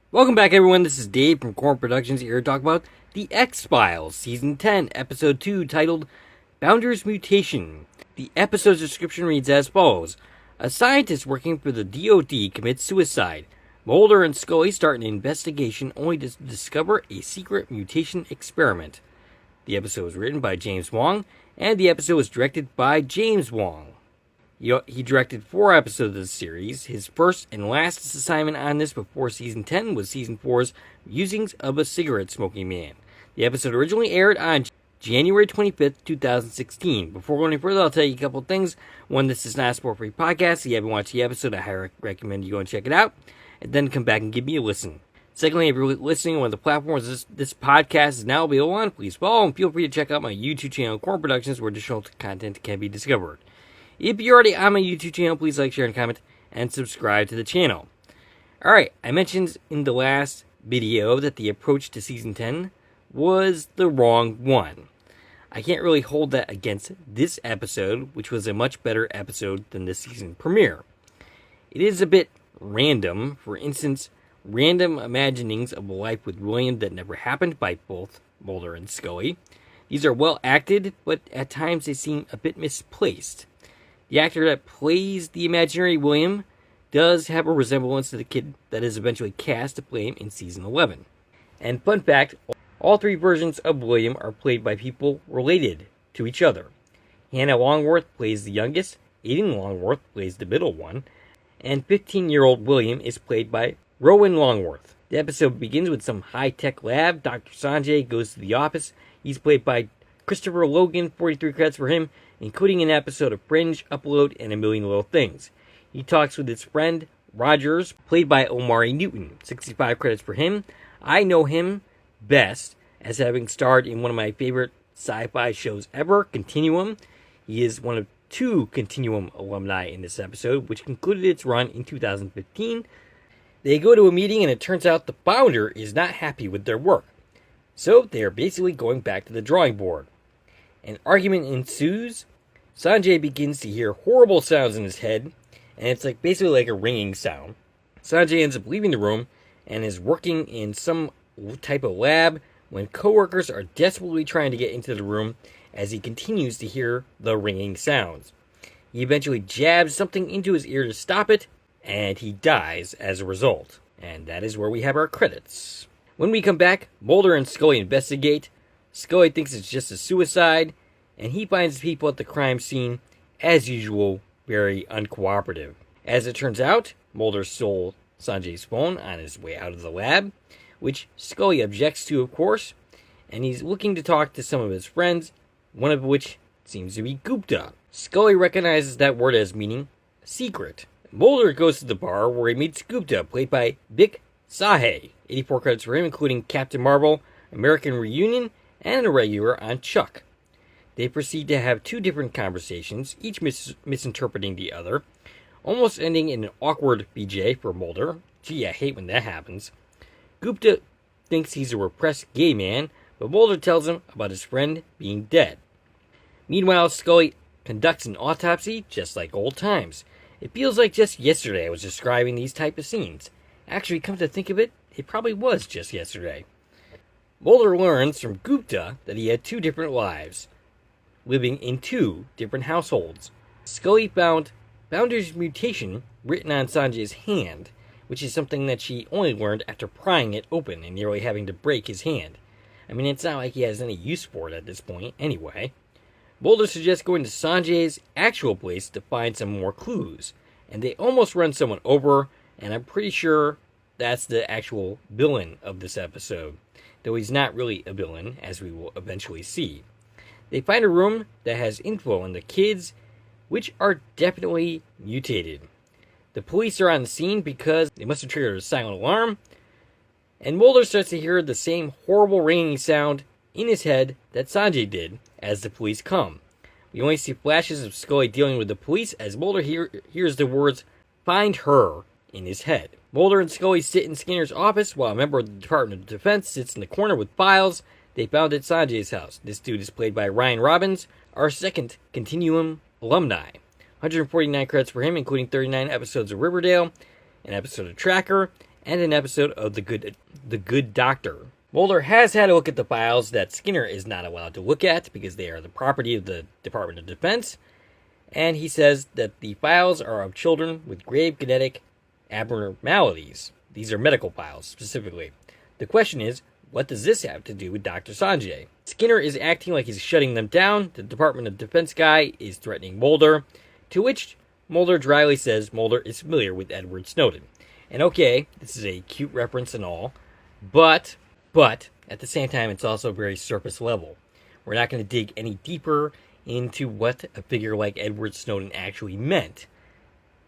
Welcome back, everyone. This is Dave from Corn Productions here to talk about The X-Files, Season 10, Episode 2, titled Founder's Mutation. The episode's description reads as follows. A scientist working for the DoD commits suicide. Mulder and Scully start an investigation only to discover a secret mutation experiment. The episode was written by James Wong, and the episode was directed by James Wong. He directed 4 episodes of the series. His first and last assignment on this before Season 10 was Season 4's Musings of a Cigarette-Smoking Man. The episode originally aired on January 25th, 2016. Before going any further, I'll tell you a couple of things. One, this is not a sport-free podcast. If you haven't watched the episode, I highly recommend you go and check it out, and then come back and give me a listen. Secondly, if you're listening on one of the platforms this podcast is now available on, please follow and feel free to check out my YouTube channel, Corn Productions, where additional content can be discovered. If you're already on my YouTube channel, please like, share, and comment, and subscribe to the channel. Alright, I mentioned in the last video that the approach to Season 10 was the wrong one. I can't really hold that against this episode, which was a much better episode than the season premiere. It is a bit random. For instance, random imaginings of a life with William that never happened by both Mulder and Scully. These are well acted, but at times they seem a bit misplaced. The actor that plays the imaginary William does have a resemblance to the kid that is eventually cast to play him in Season 11. And fun fact, all 3 versions of William are played by people related to each other. Hannah Longworth plays the youngest, Aidan Longworth plays the middle one, and 15-year-old William is played by Rowan Longworth. The episode begins with some high-tech lab. Dr. Sanjay goes to the office. He's played by Christopher Logan, 43 credits for him, including an episode of Fringe, Upload, and A Million Little Things. He talks with his friend, Rogers, played by Omari Newton, 65 credits for him. I know him best as having starred in one of my favorite sci-fi shows ever, Continuum. He is one of 2 Continuum alumni in this episode, which concluded its run in 2015. They go to a meeting, and it turns out the founder is not happy with their work. So they are basically going back to the drawing board. An argument ensues. Sanjay begins to hear horrible sounds in his head, and it's basically like a ringing sound. Sanjay ends up leaving the room and is working in some type of lab when coworkers are desperately trying to get into the room as he continues to hear the ringing sounds. He eventually jabs something into his ear to stop it, and he dies as a result. And that is where we have our credits. When we come back, Mulder and Scully investigate. Scully thinks it's just a suicide, and he finds people at the crime scene, as usual, very uncooperative. As it turns out, Mulder stole Sanjay's phone on his way out of the lab, which Scully objects to, of course, and he's looking to talk to some of his friends, one of which seems to be Gupta. Scully recognizes that word as meaning secret. Mulder goes to the bar where he meets Gupta, played by Vic Sahay, 84 credits for him, including Captain Marvel, American Reunion, and a regular on Chuck. They proceed to have 2 different conversations, each misinterpreting the other, almost ending in an awkward BJ for Mulder. Gee, I hate when that happens. Gupta thinks he's a repressed gay man, but Mulder tells him about his friend being dead. Meanwhile, Scully conducts an autopsy just like old times. It feels like just yesterday I was describing these type of scenes. Actually, come to think of it, it probably was just yesterday. Mulder learns from Gupta that he had 2 different lives, living in 2 different households. Scully found Founder's Mutation written on Sanjay's hand, which is something that she only learned after prying it open and nearly having to break his hand. I mean, it's not like he has any use for it at this point, anyway. Mulder suggests going to Sanjay's actual place to find some more clues, and they almost run someone over, and I'm pretty sure that's the actual villain of this episode, though he's not really a villain, as we will eventually see. They find a room that has info on the kids, which are definitely mutated. The police are on the scene because they must have triggered a silent alarm, and Mulder starts to hear the same horrible ringing sound in his head that Sanjay did as the police come. We only see flashes of Scully dealing with the police as Mulder hears the words, "Find her," in his head. Mulder and Scully sit in Skinner's office while a member of the Department of Defense sits in the corner with files they found at Sanjay's house. This dude is played by Ryan Robbins, our second Continuum alumni. 149 credits for him, including 39 episodes of Riverdale, an episode of Tracker, and an episode of The Good Doctor. Mulder has had a look at the files that Skinner is not allowed to look at because they are the property of the Department of Defense, and he says that the files are of children with grave genetic abnormalities. These are medical files, specifically. The question is, what does this have to do with Dr. Sanjay? Skinner is acting like he's shutting them down. The Department of Defense guy is threatening Mulder, to which Mulder dryly says Mulder is familiar with Edward Snowden. And okay, this is a cute reference and all, but at the same time, it's also very surface level. We're not going to dig any deeper into what a figure like Edward Snowden actually meant.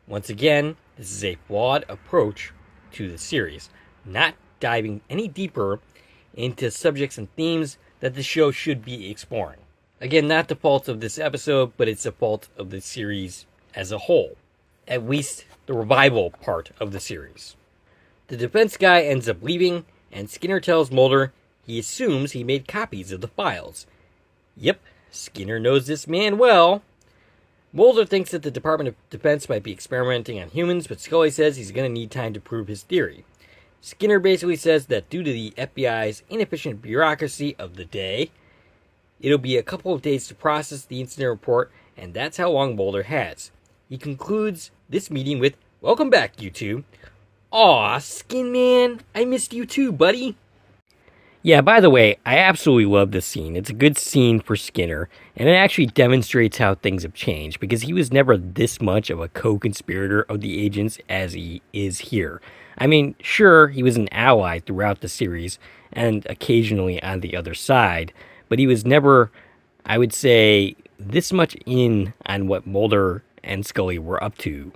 Once again, this is a flawed approach to the series, not diving any deeper into subjects and themes that the show should be exploring. Again, not the fault of this episode, but it's the fault of the series as a whole. At least the revival part of the series. The defense guy ends up leaving, and Skinner tells Mulder he assumes he made copies of the files. Yep, Skinner knows this man well. Mulder thinks that the Department of Defense might be experimenting on humans, but Scully says he's going to need time to prove his theory. Skinner basically says that due to the FBI's inefficient bureaucracy of the day, it'll be a couple of days to process the incident report, and that's how long Mulder has. He concludes this meeting with, "Welcome back, you two." "Aw, Skin Man, I missed you too, buddy." Yeah, by the way, I absolutely love this scene. It's a good scene for Skinner, and it actually demonstrates how things have changed, because he was never this much of a co-conspirator of the agents as he is here. I mean, sure, he was an ally throughout the series, and occasionally on the other side, but he was never, I would say, this much in on what Mulder and Scully were up to.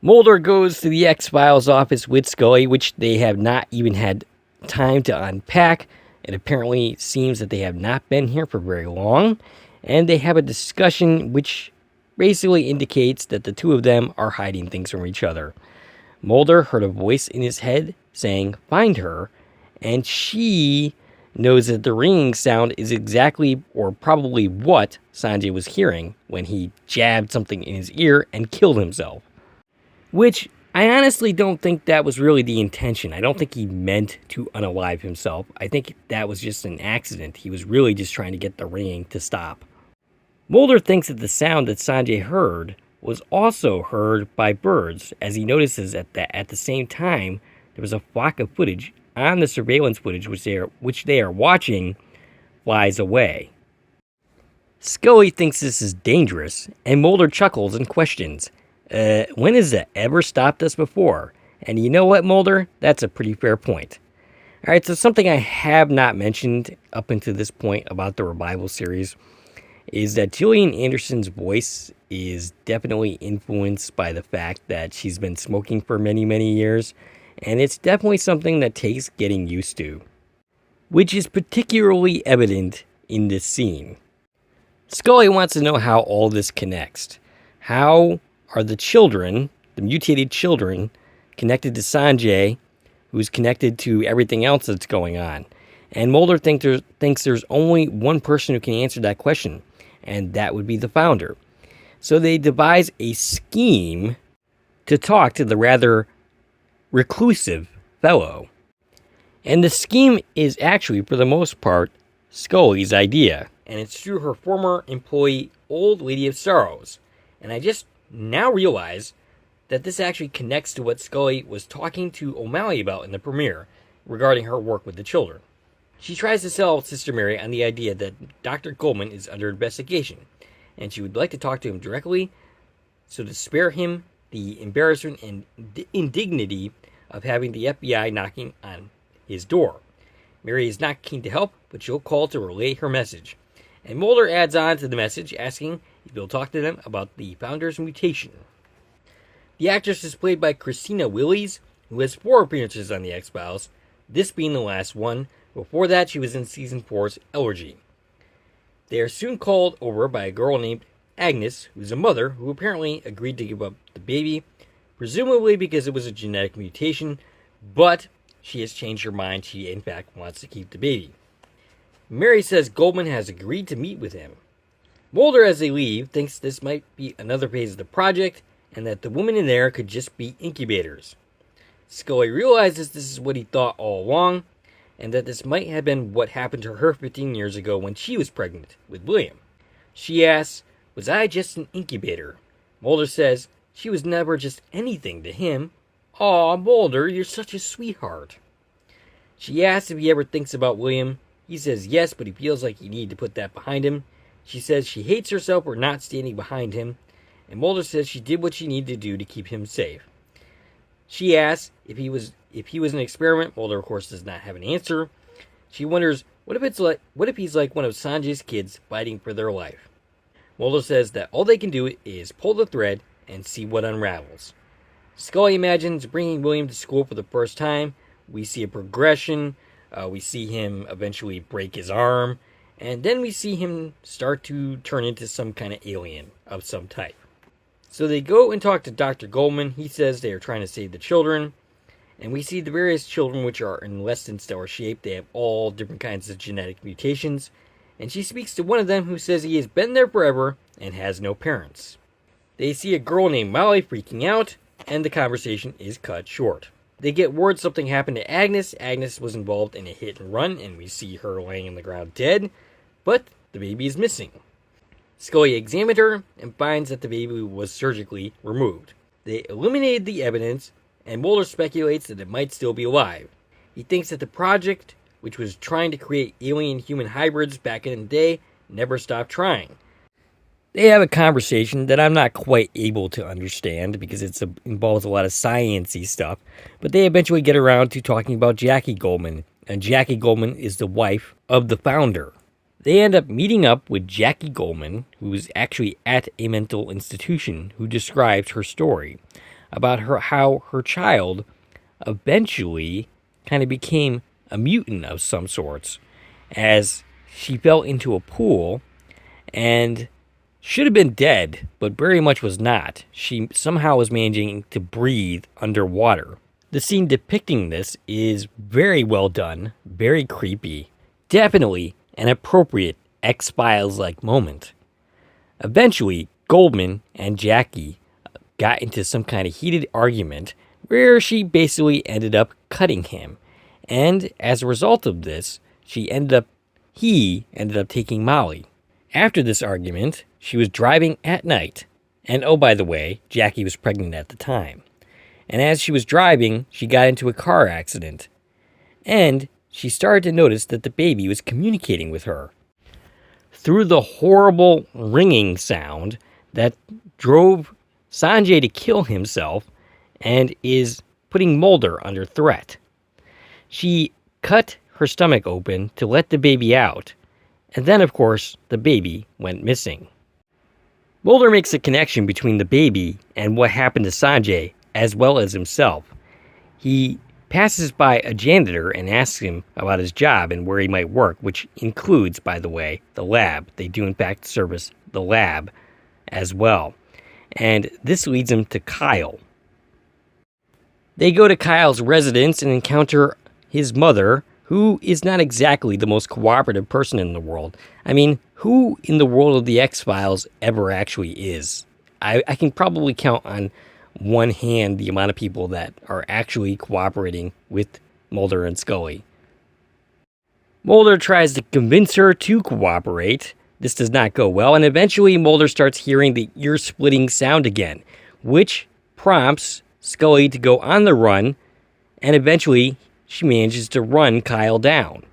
Mulder goes to the X-Files office with Scully, which they have not even had time to unpack. It apparently seems that they have not been here for very long, and they have a discussion which basically indicates that the two of them are hiding things from each other. Mulder heard a voice in his head saying, "Find her," and she knows that the ringing sound is exactly or probably what Sanjay was hearing when he jabbed something in his ear and killed himself. Which I honestly don't think that was really the intention. I don't think he meant to unalive himself. I think that was just an accident. He was really just trying to get the ringing to stop. Mulder thinks that the sound that Sanjay heard was also heard by birds, as he notices that at the same time there was a flock of footage on the surveillance footage which they are watching flies away. Scully thinks this is dangerous, and Mulder chuckles and questions, when has that ever stopped us before? And you know what, Mulder? That's a pretty fair point. Alright, so something I have not mentioned up until this point about the Revival series is that Gillian Anderson's voice is definitely influenced by the fact that she's been smoking for many, many years, and it's definitely something that takes getting used to, which is particularly evident in this scene. Scully wants to know how all this connects. How are the children, the mutated children, connected to Sanjay, who's connected to everything else that's going on? And Mulder thinks there's only one person who can answer that question, and that would be the founder. So they devise a scheme to talk to the rather reclusive fellow. And the scheme is actually, for the most part, Scully's idea. And it's through her former employee, Old Lady of Sorrows. And I just now realize that this actually connects to what Scully was talking to O'Malley about in the premiere regarding her work with the children. She tries to sell Sister Mary on the idea that Dr. Goldman is under investigation, and she would like to talk to him directly, so to spare him the embarrassment and indignity of having the FBI knocking on his door. Mary is not keen to help, but she'll call to relay her message. And Mulder adds on to the message, asking if he'll talk to them about the founder's mutation. The actress is played by Christina Willis, who has 4 appearances on The X-Files, this being the last one. Before that, she was in Season 4's Elegy. They are soon called over by a girl named Agnes, who's a mother who apparently agreed to give up the baby, presumably because it was a genetic mutation, but she has changed her mind. She, in fact, wants to keep the baby. Mary says Goldman has agreed to meet with him. Mulder, as they leave, thinks this might be another phase of the project, and that the women in there could just be incubators. Scully realizes this is what he thought all along, and that this might have been what happened to her 15 years ago when she was pregnant with William. She asks, "Was I just an incubator?" Mulder says, "She was never just anything to him." "Aw, Mulder, you're such a sweetheart." She asks if he ever thinks about William. He says yes, but he feels like he needed to put that behind him. She says she hates herself for not standing behind him, and Mulder says she did what she needed to do to keep him safe. She asks if he was an experiment. Mulder, of course, does not have an answer. She wonders, what if he's like one of Sanjay's kids fighting for their life? Mulder says that all they can do is pull the thread and see what unravels. Scully imagines bringing William to school for the first time. We see a progression. We see him eventually break his arm. And then we see him start to turn into some kind of alien of some type. So they go and talk to Dr. Goldman. He says they are trying to save the children. And we see the various children which are in less than stellar shape. They have all different kinds of genetic mutations. And she speaks to one of them who says he has been there forever and has no parents. They see a girl named Molly freaking out, and the conversation is cut short. They get word something happened to Agnes. Agnes was involved in a hit and run, and we see her laying on the ground dead, but the baby is missing. Scully examined her and finds that the baby was surgically removed. They eliminated the evidence, and Mulder speculates that it might still be alive. He thinks that the project, which was trying to create alien-human hybrids back in the day, never stopped trying. They have a conversation that I'm not quite able to understand because it involves a lot of science-y stuff, but they eventually get around to talking about Jackie Goldman, and Jackie Goldman is the wife of the founder. They end up meeting up with Jackie Goldman, who is actually at a mental institution, who describes her story about how her child eventually kind of became a mutant of some sorts as she fell into a pool and should have been dead, but very much was not. She somehow was managing to breathe underwater. The scene depicting this is very well done, very creepy, definitely an appropriate X-Files-like moment. Eventually, Goldman and Jackie got into some kind of heated argument where she basically ended up cutting him. And as a result of this, he ended up taking Molly. After this argument, she was driving at night. And oh, by the way, Jackie was pregnant at the time. And as she was driving, she got into a car accident. And she started to notice that the baby was communicating with her through the horrible ringing sound that drove Sanjay to kill himself and is putting Mulder under threat. She cut her stomach open to let the baby out, and then, of course, the baby went missing. Mulder makes a connection between the baby and what happened to Sanjay, as well as himself. He passes by a janitor and asks him about his job and where he might work, which includes, by the way, the lab. They do, in fact, service the lab as well. And this leads him to Kyle. They go to Kyle's residence and encounter his mother, who is not exactly the most cooperative person in the world. I mean, who in the world of the X-Files ever actually is? I can probably count on one hand the amount of people that are actually cooperating with Mulder and Scully. Mulder tries to convince her to cooperate. This does not go well, and eventually Mulder starts hearing the ear-splitting sound again, which prompts Scully to go on the run, and eventually she manages to run Kyle down.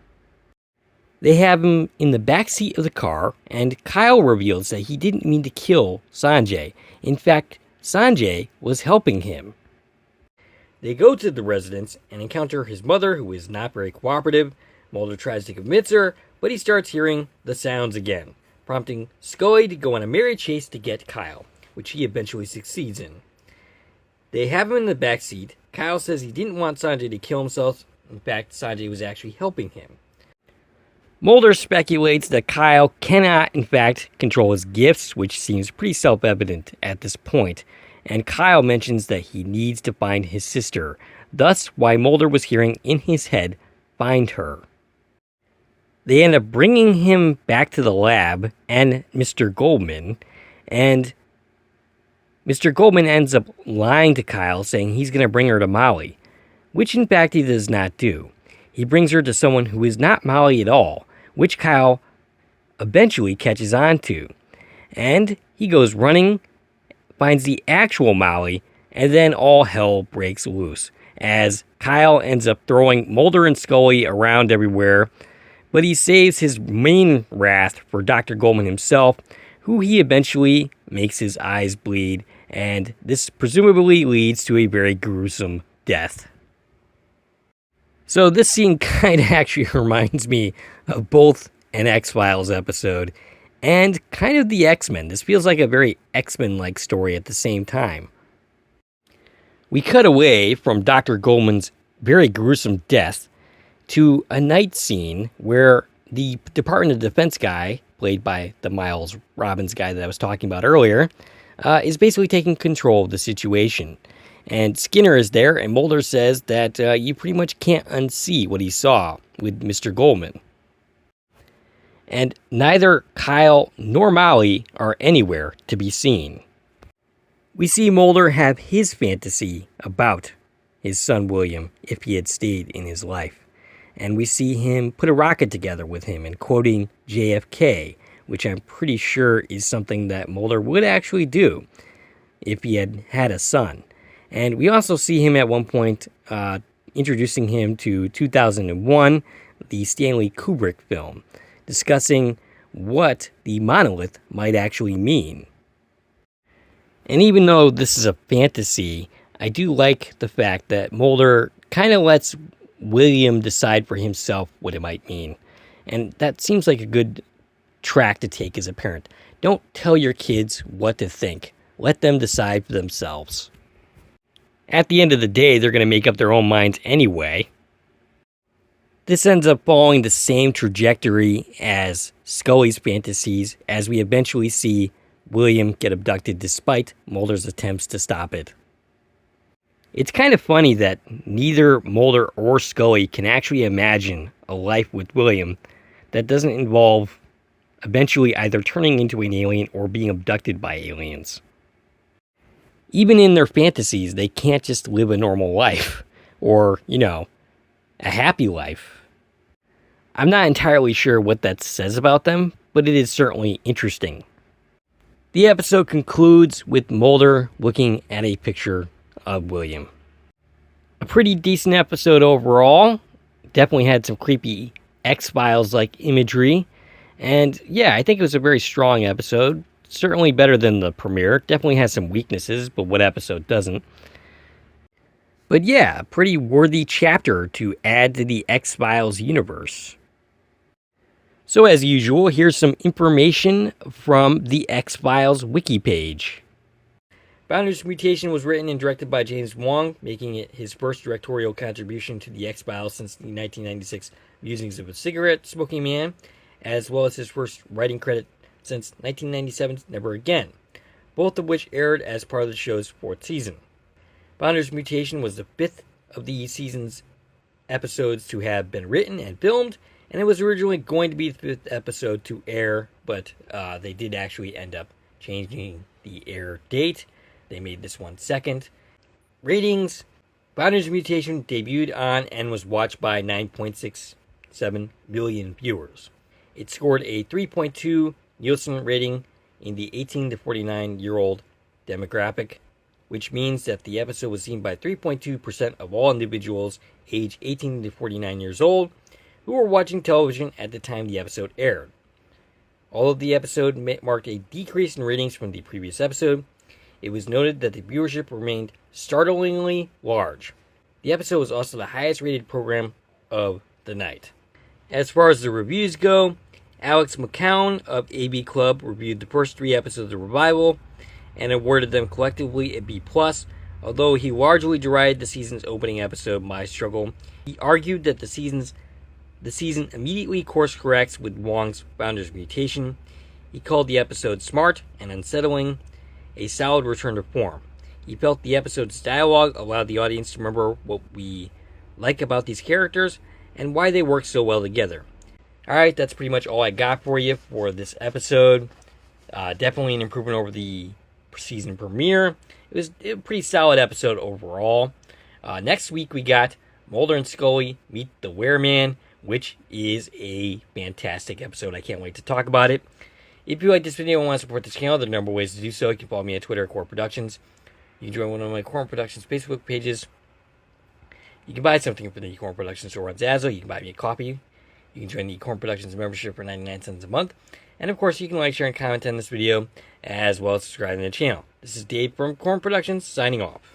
They have him in the backseat of the car, and Kyle reveals that he didn't mean to kill Sanjay. In fact, Sanjay was helping him. They go to the residence and encounter his mother, who is not very cooperative. Mulder tries to convince her, but he starts hearing the sounds again, prompting Scully to go on a merry chase to get Kyle, which he eventually succeeds in. They have him in the backseat. Kyle says he didn't want Sanjay to kill himself. In fact, Sanjay was actually helping him. Mulder speculates that Kyle cannot, in fact, control his gifts, which seems pretty self-evident at this point, and Kyle mentions that he needs to find his sister, thus why Mulder was hearing in his head, "Find her." They end up bringing him back to the lab and Mr. Goldman, and Mr. Goldman ends up lying to Kyle, saying he's going to bring her to Molly. which in fact he does not do. He brings her to someone who is not Molly at all, which Kyle eventually catches on to. And he goes running, finds the actual Molly, and then all hell breaks loose, as Kyle ends up throwing Mulder and Scully around everywhere, but he saves his main wrath for Dr. Goldman himself, who he eventually makes his eyes bleed, and this presumably leads to a very gruesome death. So this scene kind of actually reminds me of both an X-Files episode and kind of the X-Men. This feels like a very X-Men-like story at the same time. We cut away from Dr. Goldman's very gruesome death to a night scene where the Department of Defense guy, played by the Miles Robbins guy that I was talking about earlier, is basically taking control of the situation. And Skinner is there, and Mulder says that you pretty much can't unsee what he saw with Mr. Goldman. And neither Kyle nor Molly are anywhere to be seen. We see Mulder have his fantasy about his son William if he had stayed in his life. And we see him put a rocket together with him and quoting JFK, which I'm pretty sure is something that Mulder would actually do if he had had a son. And we also see him at one point introducing him to 2001, the Stanley Kubrick film, discussing what the monolith might actually mean. And even though this is a fantasy, I do like the fact that Mulder kind of lets William decide for himself what it might mean. And that seems like a good track to take as a parent. Don't tell your kids what to think. Let them decide for themselves. At the end of the day, they're going to make up their own minds anyway. This ends up following the same trajectory as Scully's fantasies, as we eventually see William get abducted despite Mulder's attempts to stop it. It's kind of funny that neither Mulder or Scully can actually imagine a life with William that doesn't involve eventually either turning into an alien or being abducted by aliens. Even in their fantasies, they can't just live a normal life or, a happy life. I'm not entirely sure what that says about them, but it is certainly interesting. The episode concludes with Mulder looking at a picture of William. A pretty decent episode overall. Definitely had some creepy X-Files-like imagery. And yeah, I think it was a very strong episode. Certainly better than the premiere. Definitely has some weaknesses, but what episode doesn't? But yeah, a pretty worthy chapter to add to the X-Files universe. So as usual, here's some information from the X-Files wiki page. Founders Mutation was written and directed by James Wong, making it his first directorial contribution to the X-Files since the 1996 Musings of a Cigarette Smoking Man, as well as his first writing credit since 1997's Never Again, both of which aired as part of the show's fourth season. Founders Mutation was the fifth of the season's episodes to have been written and filmed, and it was originally going to be the fifth episode to air, but they did actually end up changing the air date. They made this one second. Ratings: Founders Mutation debuted on and was watched by 9.67 million viewers. It scored a 3.2 Nielsen rating in the 18 to 49-year-old demographic, which means that the episode was seen by 3.2% of all individuals aged 18 to 49 years old who were watching television at the time the episode aired. Although the episode marked a decrease in ratings from the previous episode, it was noted that the viewership remained startlingly large. The episode was also the highest rated program of the night. As far as the reviews go, Alex McCown of AV Club reviewed the first 3 episodes of the revival and awarded them collectively a B+, although he largely derided the season's opening episode, My Struggle. He argued that the season immediately course corrects with Wong's Founders Mutation. He called the episode smart and unsettling, a solid return to form. He felt the episode's dialogue allowed the audience to remember what we like about these characters and why they work so well together. Alright, that's pretty much all I got for you for this episode. Definitely an improvement over the season premiere. It was a pretty solid episode overall. Next week we got Mulder and Scully meet the Wereman, which is a fantastic episode. I can't wait to talk about it. If you like this video and want to support this channel, there are a number of ways to do so. You can follow me on Twitter at Core Productions. You can join one of my Core Productions Facebook pages. You can buy something from the Core Productions store on Zazzle. You can buy me a copy. You can join the Core Productions membership for 99 cents a month. And of course, you can like, share, and comment on this video, as well as subscribe to the channel. This is Dave from Core Productions, signing off.